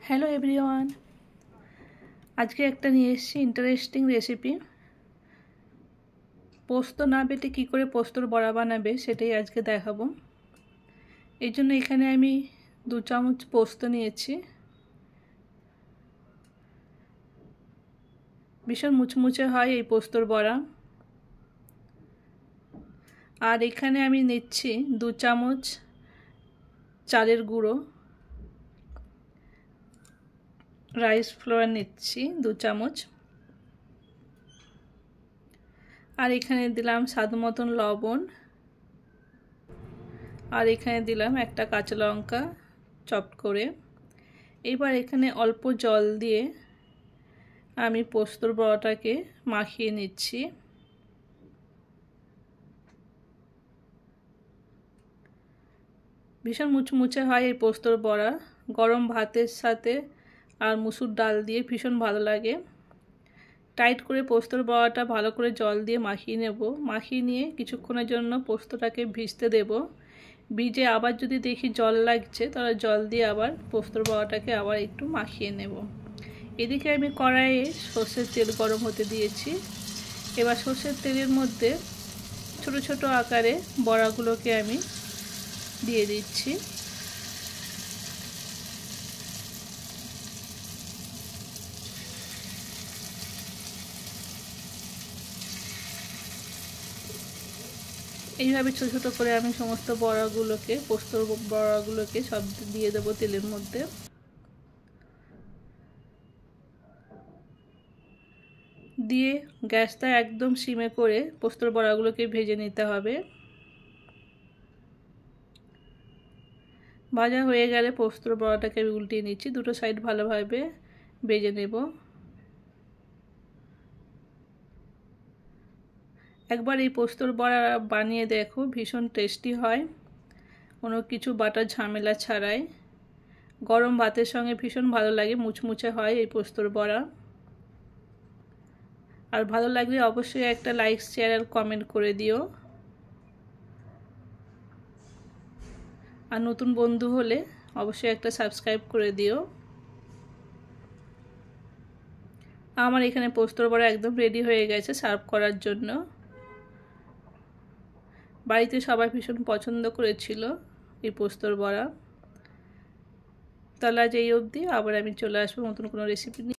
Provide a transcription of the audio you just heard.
Hello everyone, আজকে একটা নিয়ে এসেছি ইন্টারেস্টিং রেসিপি। পোস্ত না বেটে কী করে পোস্তর বড়া বানাবে সেটাই আজকে দেখাবো। এই জন্য এখানে আমি 2 চামচ পোস্ত নিয়েছি। ভীষণ মুচমুচে হয় এই পোস্তর বড়া। আর এখানে আমি নিচ্ছি 2 চামচ চালের গুঁড়ো, রাইস ফ্লোর নিচ্ছি 2 চামচ। আর এখানে দিলাম স্বাদ মতন লবণ। আর এখানে দিলাম একটা কাঁচা লঙ্কা চপ করে। এবার এখানে অল্প জল দিয়ে আমি পোস্তর বড়াটাকে মাখিয়ে নিচ্ছি। ভীষণ মুচমুচে হয় এই পোস্তর বড়া, গরম ভাতের সাথে আর মুসুর ডাল দিয়ে ভীষণ ভালো লাগে। টাইট করে পোস্তর বড়াটা ভালো করে জল দিয়ে মাখিয়ে নেব। মাখিয়ে নিয়ে কিছুক্ষণের জন্য পোস্তটাকে ভিজতে দেব। ভিজে আবার যদি দেখি জল লাগছে তাহলে জল দিয়ে আবার পোস্তর বড়াটাকে আবার একটু মাখিয়ে নেব। এদিকে আমি কড়াইয়ে সর্ষের তেল গরম হতে দিয়েছি। এবার সর্ষের তেলের মধ্যে ছোট ছোট আকারে বড়াগুলোকে আমি দিয়ে দিচ্ছি। এইভাবে ছোট ছোট করে আমি সমস্ত বড়াগুলোকে, পোস্তর বড়াগুলোকে সব দিয়ে দেবো তেলের মধ্যে। দিয়ে গ্যাসটা একদম সিমে করে পোস্তর বড়াগুলোকে ভেজে নিতে হবে। ভাজা হয়ে গেলে পোস্তর বড়াটাকে আমি উল্টিয়ে নিচ্ছি। দুটো সাইড ভালোভাবে ভেজে নেব। একবার এই পোস্তর বড়া বানিয়ে দেখো, ভীষণ টেস্টি হয়, কোনো কিছু বাটার ঝামেলা ছাড়াই। গরম ভাতের সঙ্গে ভীষণ ভালো লাগে, মুচমুচে হয় এই পোস্তর বড়া। আর ভালো লাগলে অবশ্যই একটা লাইক, শেয়ার আর কমেন্ট করে দিও। আর নতুন বন্ধু হলে অবশ্যই একটা সাবস্ক্রাইব করে দিও। আমার এখানে পোস্তর বড়া একদম রেডি হয়ে গেছে সার্ভ করার জন্য। বাড়িতে সবাই ভীষণ পছন্দ করেছিল এই পোস্তর বড়া। তাহলে আজ এই অবধি, আবার আমি চলে আসবো নতুন কোনো রেসিপি নিয়ে।